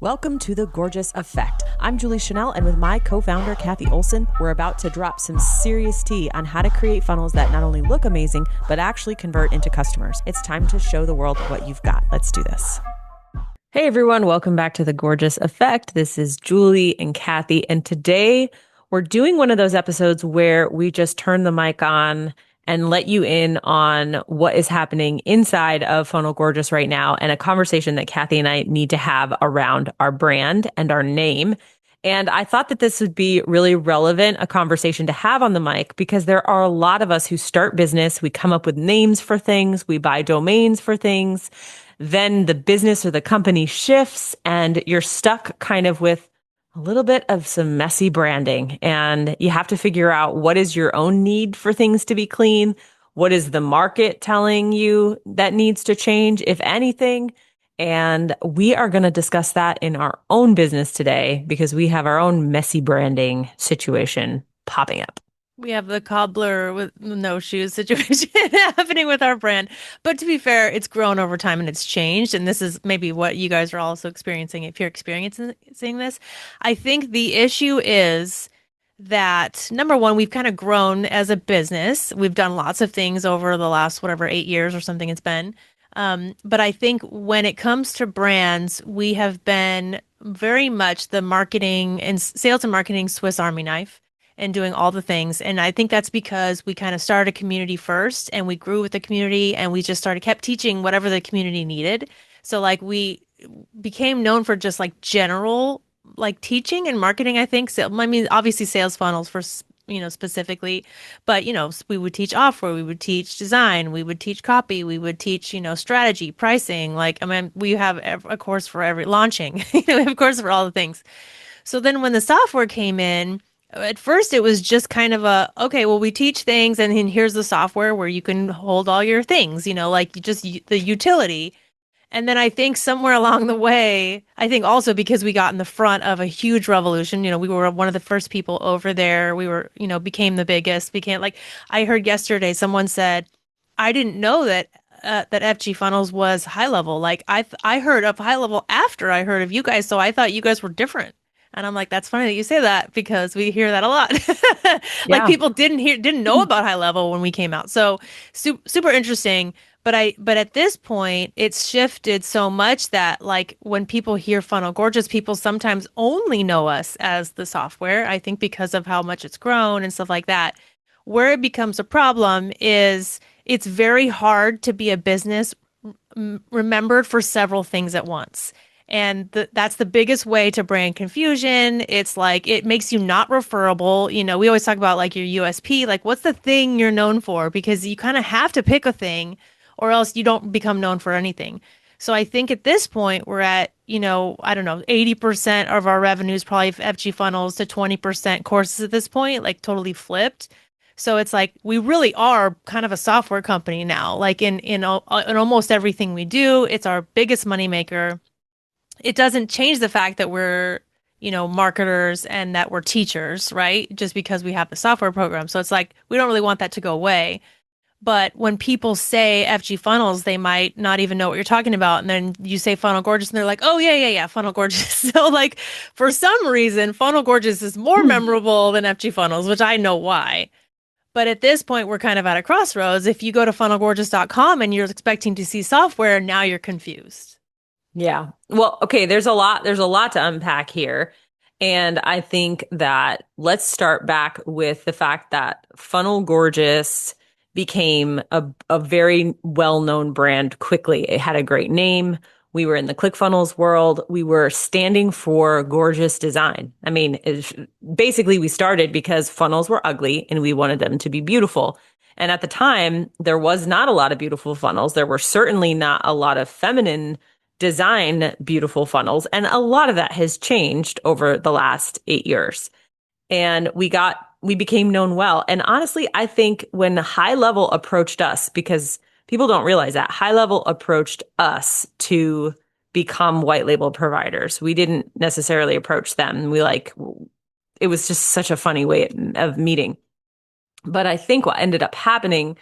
Welcome to The Gorgeous Effect. I'm Julie Chanel, and with my co-founder, Cathy Olson, we're about to drop some serious tea on how to create funnels that not only look amazing, but actually convert into customers. It's time to show the world what you've got. Let's do this. Hey everyone, welcome back to The Gorgeous Effect. This is Julie and Cathy, and today we're doing one of those episodes where we just turn the mic on and let you in on what is happening inside of Funnel Gorgeous right now, and a conversation that Cathy and I need to have around our brand and our name. And I thought that this would be really relevant, a conversation to have on the mic, because there are a lot of us who start business. We come up with names for things. We buy domains for things. Then the business or the company shifts and you're stuck kind of with a little bit of some messy branding, and you have to figure out what is your own need for things to be clean. What is the market telling you that needs to change, if anything? And we are going to discuss that in our own business today because we have our own messy branding situation popping up. We have the cobbler with no shoes situation happening with our brand. But to be fair, it's grown over time and it's changed. And this is maybe what you guys are also experiencing if you're experiencing this. I think the issue is that number one, we've kind of grown as a business. We've done lots of things over the last, whatever, 8 years or something it's been. But I think when it comes to brands, we have been very much the marketing and sales and marketing Swiss Army knife and doing all the things. And I think that's because we kind of started a community first and we grew with the community and we just kept teaching whatever the community needed. So like we became known for just like general like teaching and marketing, I think. So, I mean, obviously sales funnels for, specifically, but, we would teach offer, we would teach design, we would teach copy, we would teach, strategy, pricing. Like, I mean, we have a course for every launching, we have a course for all the things. So then when the software came in, at first it was just kind of okay, well, we teach things and then here's the software where you can hold all your things, like just the utility. And then I think somewhere along the way, I think also because we got in the front of a huge revolution, we were one of the first people over there. We were, became the biggest, became like, I heard yesterday someone said, I didn't know that FG Funnels was high level. Like I heard of high level after I heard of you guys. So I thought you guys were different. And I'm like, that's funny that you say that because we hear that a lot. Like Yeah. people didn't know about high level when we came out. So super interesting. But at this point, it's shifted so much that like when people hear Funnel Gorgeous, people sometimes only know us as the software. I think because of how much it's grown and stuff like that. Where it becomes a problem is it's very hard to be a business remembered for several things at once. And that's the biggest way to brand confusion. It's like it makes you not referable. We always talk about like your USP, like what's the thing you're known for? Because you kind of have to pick a thing or else you don't become known for anything. So I think at this point we're at, I don't know, 80% of our revenue is probably FG funnels to 20% courses at this point, like totally flipped. So it's like we really are kind of a software company now. Like in almost everything we do, it's our biggest moneymaker. It doesn't change the fact that we're, marketers and that we're teachers, right? Just because we have the software program. So it's like, we don't really want that to go away. But when people say FG funnels, they might not even know what you're talking about. And then you say Funnel Gorgeous and they're like, oh, yeah, Funnel Gorgeous. So like for some reason, Funnel Gorgeous is more memorable than FG funnels, which I know why. But at this point, we're kind of at a crossroads. If you go to funnelgorgeous.com and you're expecting to see software, now you're confused. Yeah. Well, okay, there's a lot to unpack here. And I think that let's start back with the fact that Funnel Gorgeous became a very well-known brand quickly. It had a great name. We were in the ClickFunnels world. We were standing for gorgeous design. I mean, basically we started because funnels were ugly and we wanted them to be beautiful. And at the time, there was not a lot of beautiful funnels. There were certainly not a lot of feminine design beautiful funnels. And a lot of that has changed over the last 8 years. And we became known well. And honestly, I think when High Level approached us, because people don't realize that High Level approached us to become white label providers. We didn't necessarily approach them. It was just such a funny way of meeting. But I think what ended up happening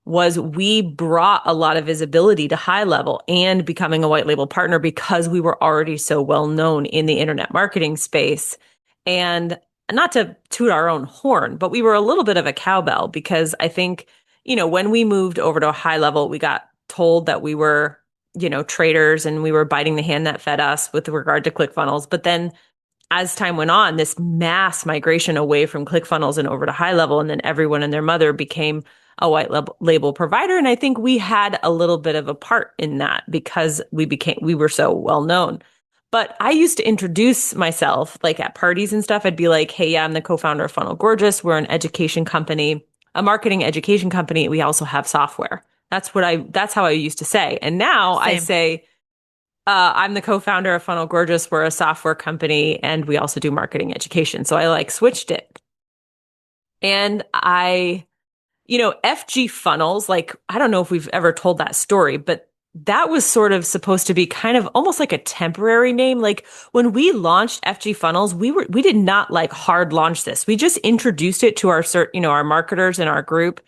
was we brought a lot of visibility to high level and becoming a white label partner because we were already so well known in the internet marketing space. And not to toot our own horn, but we were a little bit of a cowbell because I think, when we moved over to a high level, we got told that we were, traders and we were biting the hand that fed us with regard to ClickFunnels. But then as time went on, this mass migration away from ClickFunnels and over to high level, and then everyone and their mother became a white label provider. And I think we had a little bit of a part in that because we were so well known. But I used to introduce myself like at parties and stuff. I'd be like, hey, yeah, I'm the co-founder of Funnel Gorgeous. We're an education company, a marketing education company. We also have software. That's how I used to say. And now I Same. say, I'm the co-founder of Funnel Gorgeous. We're a software company and we also do marketing education. So I like switched it. And FG funnels, like, I don't know if we've ever told that story, but that was sort of supposed to be kind of almost like a temporary name. Like when we launched FG funnels, we did not like hard launch this. We just introduced it to our marketers in our group.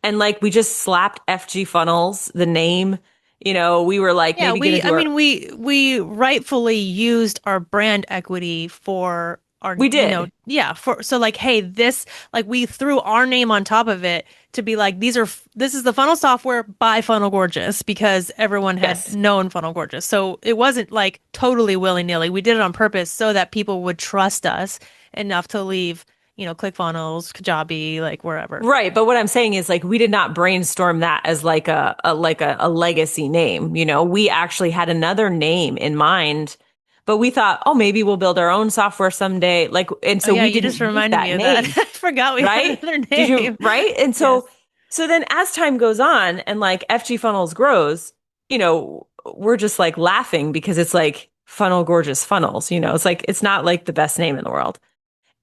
And like, we just slapped FG funnels, the name, we were like, Yeah, maybe going to do we rightfully used our brand equity for our, we did. yeah, for so like, hey, this like we threw our name on top of it to be like, this is the funnel software by Funnel Gorgeous because everyone had Yes. known Funnel Gorgeous. So it wasn't like totally willy-nilly. We did it on purpose so that people would trust us enough to leave, ClickFunnels, Kajabi, like wherever. Right. But what I'm saying is like we did not brainstorm that as like a legacy name. We actually had another name in mind, but we thought, oh, maybe we'll build our own software someday. Like, and Oh so yeah, we you just didn't use reminded me that of that. name, I forgot we had right? another Did you, name. right? And Yes. so then as time goes on and like FG Funnels grows, we're just like laughing because it's like Funnel Gorgeous Funnels, it's like, it's not like the best name in the world.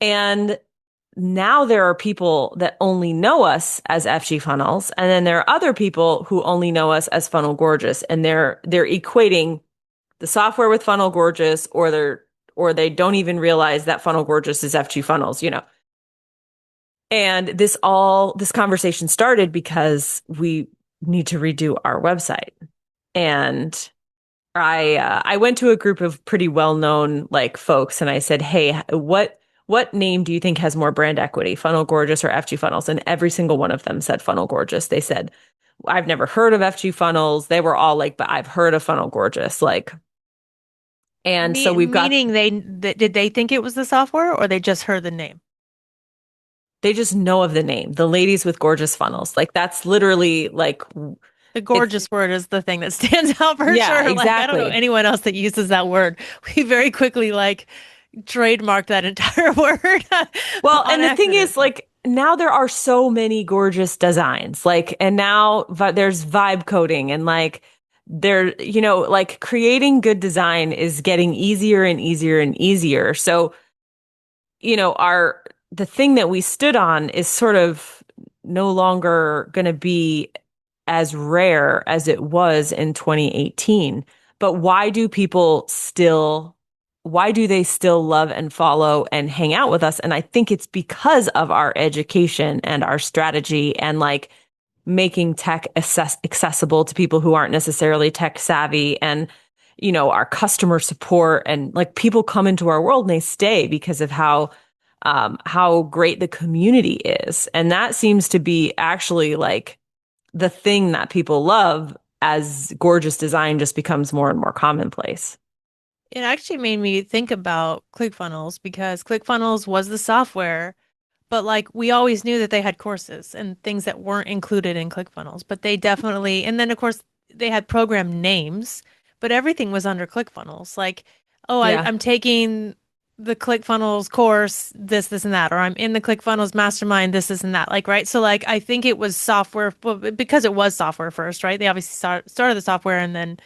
And now there are people that only know us as FG Funnels, and then there are other people who only know us as Funnel Gorgeous, and they're equating the software with Funnel Gorgeous, or they don't even realize that Funnel Gorgeous is FG Funnels. And this conversation started because we need to redo our website, and I went to a group of pretty well-known like folks and I said, "Hey, what name do you think has more brand equity, Funnel Gorgeous or FG Funnels?" And every single one of them said Funnel Gorgeous. They said, "I've never heard of FG Funnels." They were all like, "But I've heard of Funnel Gorgeous." Like, and so we've got Meaning did they think it was the software or they just heard the name? they just know of the name, the ladies with gorgeous funnels. Like that's literally like The it's gorgeous word is the thing that stands out for yeah, sure. Like I don't know exactly. anyone else that uses that word. We very quickly like trademarked that entire word Well, on and the thing accident. is, like, now there are so many gorgeous designs, like, and now there's vibe coding and like, like creating good design is getting easier and easier and easier. So, the thing that we stood on is sort of no longer going to be as rare as it was in 2018. But why do they still love and follow and hang out with us? And I think it's because of our education and our strategy and like making tech accessible to people who aren't necessarily tech savvy and our customer support and like people come into our world and they stay because of how great the community is. And that seems to be actually like the thing that people love as gorgeous design just becomes more and more commonplace. It actually made me think about ClickFunnels because ClickFunnels was the software, but like we always knew that they had courses and things that weren't included in ClickFunnels, but they definitely, and then of course they had program names, but everything was under ClickFunnels. Like, oh, Yeah. I'm taking the ClickFunnels course, this, and that, or I'm in the ClickFunnels mastermind, this, and that. Like, right? So like, I think it was software, well, because it was software first, right? They obviously started the software and then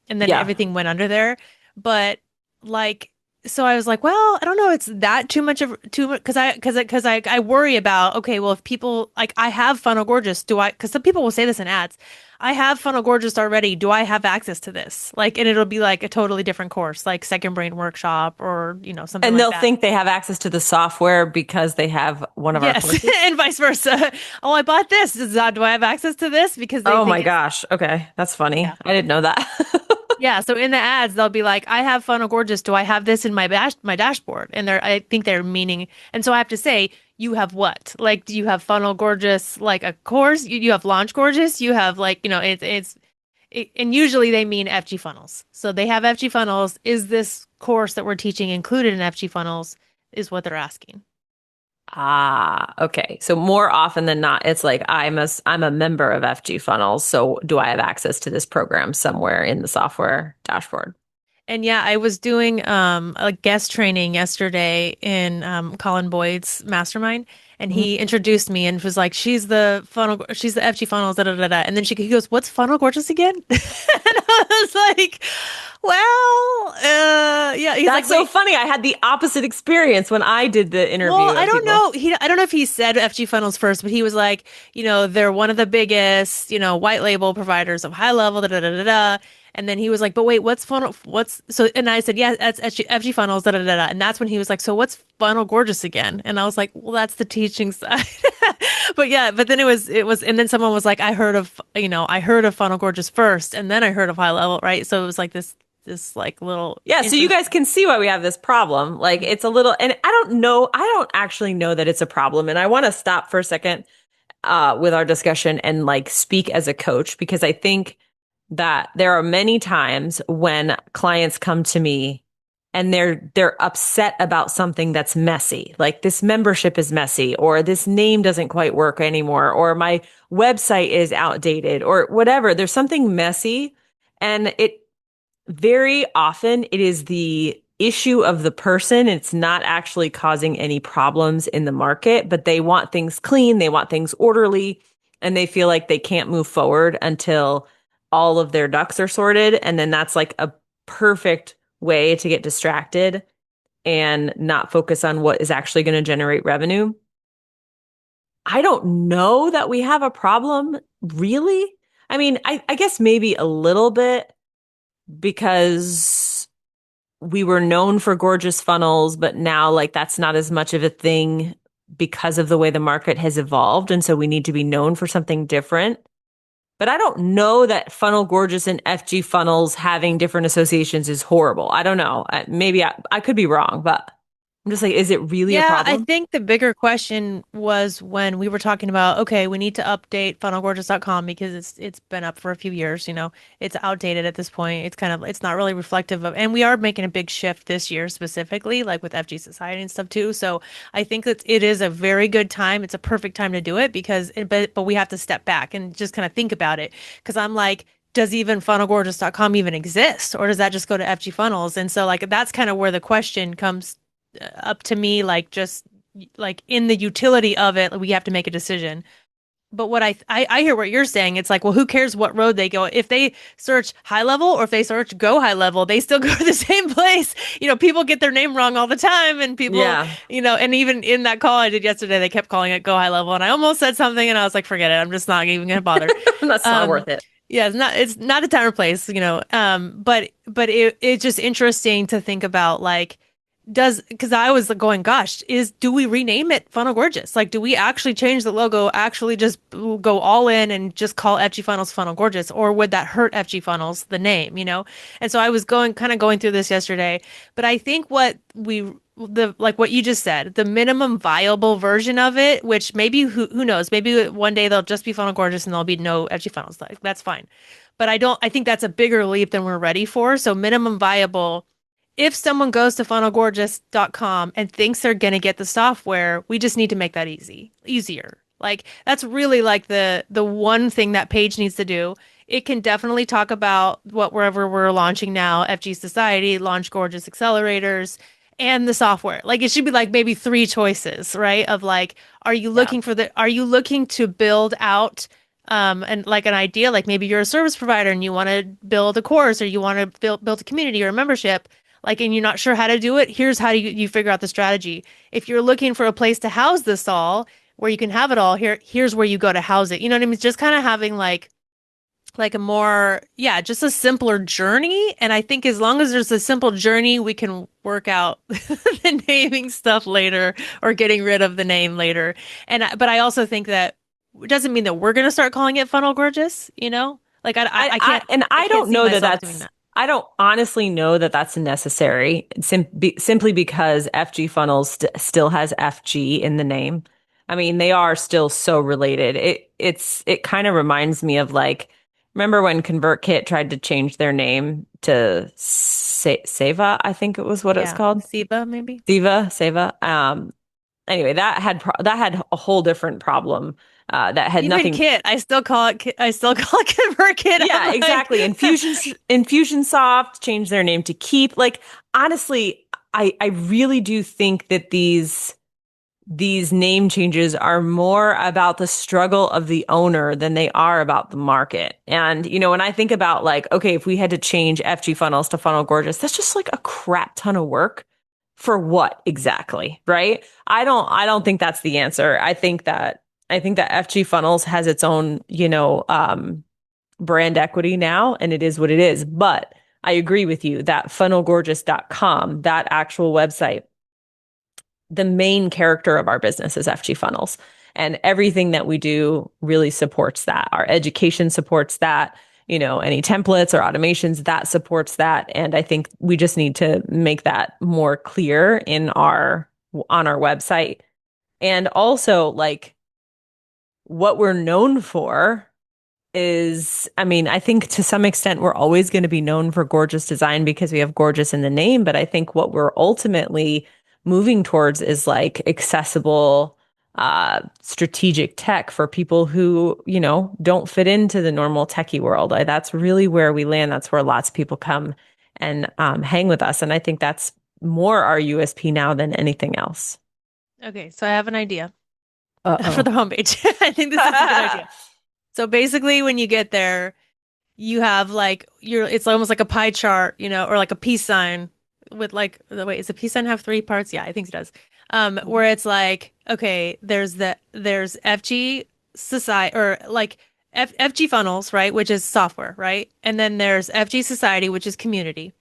Yeah. everything went under there. But like, so I was like, well, I don't know, it's that too much because I worry about, okay, well, if people like I have Funnel Gorgeous, do I? Because some people will say this in ads, I have Funnel Gorgeous already. Do I have access to this? Like, and it'll be like a totally different course, like Second Brain Workshop or, something And like they'll that. think they have access to the software because they have one of our Yes, courses. and vice versa. Oh, I bought this. Do I have access to this? Because they Oh think my it's, gosh. Okay. That's funny. yeah. I didn't know that. Yeah, so in the ads, they'll be like, "I have Funnel Gorgeous. Do I have this in my dashboard?" And I think they're meaning, and so I have to say, you have what? Like, do you have Funnel Gorgeous like a course? You have Launch Gorgeous. You have like, and usually they mean FG funnels. So they have FG funnels. Is this course that we're teaching included in FG funnels? Is what they're asking. Ah, okay. So more often than not, it's like I'm a member of FG Funnels. So do I have access to this program somewhere in the software dashboard? And yeah, I was doing a guest training yesterday in Colin Boyd's mastermind, and Mhm. he introduced me and was like, she's the FG funnels, da da da da." And then he goes, "What's Funnel Gorgeous again?" And I was like, "Well, yeah." He's like, That's so "Wait." funny. I had the opposite experience when I did the interview Well, I of don't people. know. I don't know if he said FG funnels first, but he was like, they're one of the biggest, white label providers of high level, da da da da da. And then he was like, but wait, what's so? And I said, yeah, that's FG funnels, da da da da. And that's when he was like, so what's Funnel Gorgeous again? And I was like, well, that's the teaching side. But yeah, but then and then someone was like, I heard of Funnel Gorgeous first, and then I heard of high level, right? So it was like this like little Yeah, so you guys interesting. can see why we have this problem. Like it's a little, and I don't actually know that it's a problem. And I want to stop for a second with our discussion and like speak as a coach because I think that there are many times when clients come to me and they're upset about something that's messy. Like this membership is messy or this name doesn't quite work anymore or my website is outdated or whatever. There's something messy and it very often it is the issue of the person. It's not actually causing any problems in the market, but they want things clean, they want things orderly, and they feel like they can't move forward until all of their ducks are sorted. And then that's like a perfect way to get distracted and not focus on what is actually going to generate revenue. I don't know that we have a problem, really. I mean, I guess maybe a little bit because we were known for gorgeous funnels, but now like that's not as much of a thing because of the way the market has evolved. And so we need to be known for something different. But I don't know that Funnel Gorgeous and FG funnels having different associations is horrible. I don't know. Maybe I could be wrong, but I'm just like, is it really a Yeah, I problem? think the bigger question was when we were talking about, okay, we need to update funnelgorgeous.com because it's been up for a few years, it's outdated at this point. It's not really reflective of, and we are making a big shift this year specifically, like with FG Society and stuff too. So I think that it is a very good time. It's a perfect time to do it but we have to step back and just kind of think about it. Because I'm like, does even funnelgorgeous.com even exist? Or does that just go to FG funnels? And so like that's kind of where the question comes up to me, like just like in the utility of it, we have to make a decision. But what I hear what you're saying. It's like, well, who cares what road they go? If they search high level or if they search go high level, they still go to the same place. People get their name wrong all the time, and people, Yeah, and even in that call I did yesterday, they kept calling it go high level, and I almost said something, and I was like, forget it, I'm just not even gonna bother. that's not Um, worth it. yeah, it's not a time or place, but it's just interesting to think about like because I was going, gosh, do we rename it Funnel Gorgeous? Like, do we actually change the logo, actually just go all in and just call FG Funnels Funnel Gorgeous? Or would that hurt FG Funnels, the name? And so I was kind of going through this yesterday, but I think like what you just said, the minimum viable version of it, which maybe, who knows, maybe one day they'll just be Funnel Gorgeous and there'll be no FG Funnels. Like, that's fine. But I think that's a bigger leap than we're ready for. So minimum viable, if someone goes to funnelgorgeous.com and thinks they're going to get the software, we just need to make that easier. Like that's really like the one thing that page needs to do. It can definitely talk about wherever we're launching now, FG Society, Launch Gorgeous Accelerators, and the software. Like it should be like maybe three choices, right? Of like, Yeah. are you looking to build out and like an idea, like maybe you're a service provider and you want to build a course or you want to build a community or a membership, like, and you're not sure how to do it, here's how you figure out the strategy. If you're looking for a place to house this all, where you can have it all, here's where you go to house it. You know what I mean? It's just kind of having like like a more, yeah, just a simpler journey. And I think as long as there's a simple journey, we can work out the naming stuff later or getting rid of the name later. But I also think that it doesn't mean that we're going to start calling it Funnel Gorgeous, you know? Like I I can't don't see know that myself doing that's, that. I don't honestly know that that's necessary, simply because FG Funnels still has FG in the name. I mean, they are still so related. It kind of reminds me of like, remember when ConvertKit tried to change their name to Seva, I think it was what it's Yeah. called. Siba, maybe. Seva. Anyway, that had a whole different problem. That had Even nothing. Kit, I still call it I still call it ConvertKit. Yeah, I'm like, exactly. Infusionsoft changed their name to Keep. Like honestly, I really do think that these name changes are more about the struggle of the owner than they are about the market. And when I think about like, okay, if we had to change FG Funnels to Funnel Gorgeous, that's just like a crap ton of work for what exactly, right? I don't think that's the answer. I think that FG Funnels has its own, brand equity now, and it is what it is. But I agree with you that funnelgorgeous.com, that actual website, the main character of our business is FG Funnels. And everything that we do really supports that. Our education supports that, any templates or automations that supports that. And I think we just need to make that more clear on our website. And also like what we're known for is, I mean, I think to some extent we're always going to be known for gorgeous design because we have gorgeous in the name. But I think what we're ultimately moving towards is like accessible, strategic tech for people who, don't fit into the normal techie world. That's really where we land. That's where lots of people come and hang with us. And I think that's more our USP now than anything else. okay, so I have an idea for Uh-oh. the homepage. I think this is a good idea. So basically, when you get there, you have like it's almost like a pie chart, or like a peace sign with like wait, does a peace sign have three parts? Yeah, I think it does. Where it's like, okay, there's FG society or like FG funnels, right, which is software, right? And then there's FG society, which is community.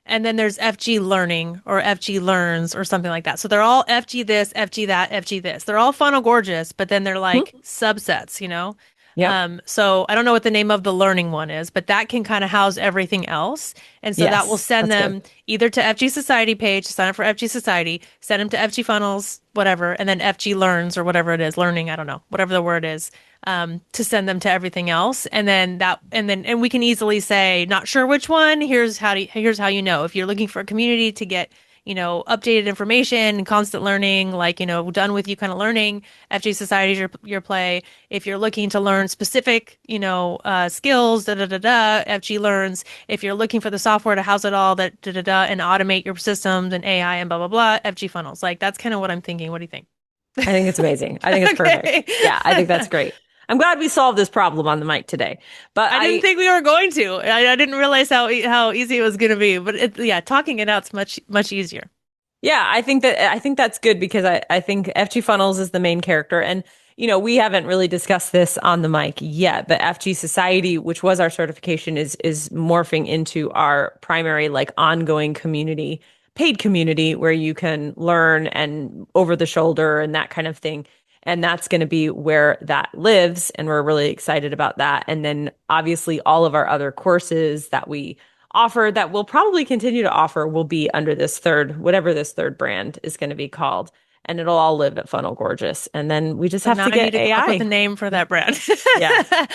And then there's FG learning or FG learns or something like that. So they're all FG this, FG that, FG this. They're all funnel gorgeous, but then they're like subsets, you know? Yep. So I don't know what the name of the learning one is, but that can kind of house everything else. And so that will Yes, send that's good. them either to FG Society page, sign up for FG Society, send them to FG Funnels, whatever, and then FG Learns or whatever it is, learning, I don't know, whatever the word is, to send them to everything else. And we can easily say, not sure which one, here's how you know. If you're looking for a community to get updated information and constant learning, like, done with you kind of learning. FG Society is your play. If you're looking to learn specific, skills, FG Learns. If you're looking for the software to house it all, and automate your systems and AI and blah, blah, blah, FG Funnels. Like, that's kind of what I'm thinking. What do you think? I think it's amazing. I think it's perfect. Okay. Yeah, I think that's great. I'm glad we solved this problem on the mic today. But I didn't think we were going to. I didn't realize how easy it was going to be. But yeah, talking it out's much, much easier. yeah, I think that's good because I think FG Funnels is the main character. And, we haven't really discussed this on the mic yet, but FG Society, which was our certification, is morphing into our primary, like ongoing community, paid community where you can learn and over the shoulder and that kind of thing. And that's going to be where that lives. And we're really excited about that. And then obviously all of our other courses that we offer that we'll probably continue to offer will be under whatever this third brand is going to be called. And it'll all live at Funnel Gorgeous. And then we just So have now to I need get to come up with a AI. name for that brand. Yeah.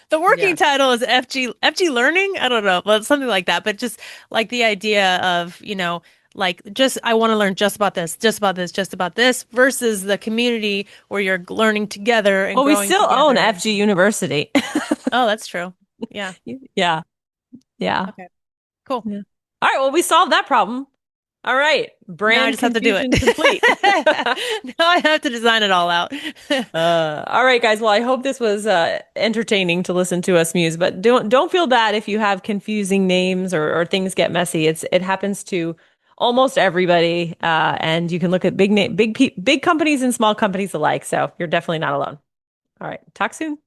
The working Yeah. title is FG Learning. I don't know, but something like that. But just like the idea of, like just I want to learn just about this, just about this, just about this, versus the community where you're learning together and Well, we growing still own together. FG University. Oh, that's true. Yeah. Yeah. Yeah. Okay. Cool. Yeah. All right. Well, we solved that problem. All right. Now I Brand just have to do it. confusion complete. Now I have to design it all out. All right, guys. Well, I hope this was entertaining to listen to us muse, but don't feel bad if you have confusing names or things get messy. It happens to almost everybody, and you can look at big companies and small companies alike. So you're definitely not alone. All right. Talk soon.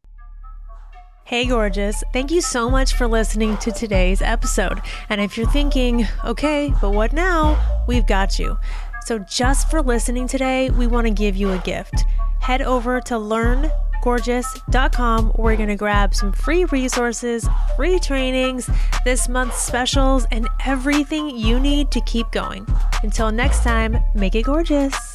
Hey, gorgeous. Thank you so much for listening to today's episode. And if you're thinking, okay, but what now? We've got you. So just for listening today, we want to give you a gift. Head over to learngorgeous.com. We're going to grab some free resources, free trainings, this month's specials, and everything you need to keep going. Until next time, make it gorgeous.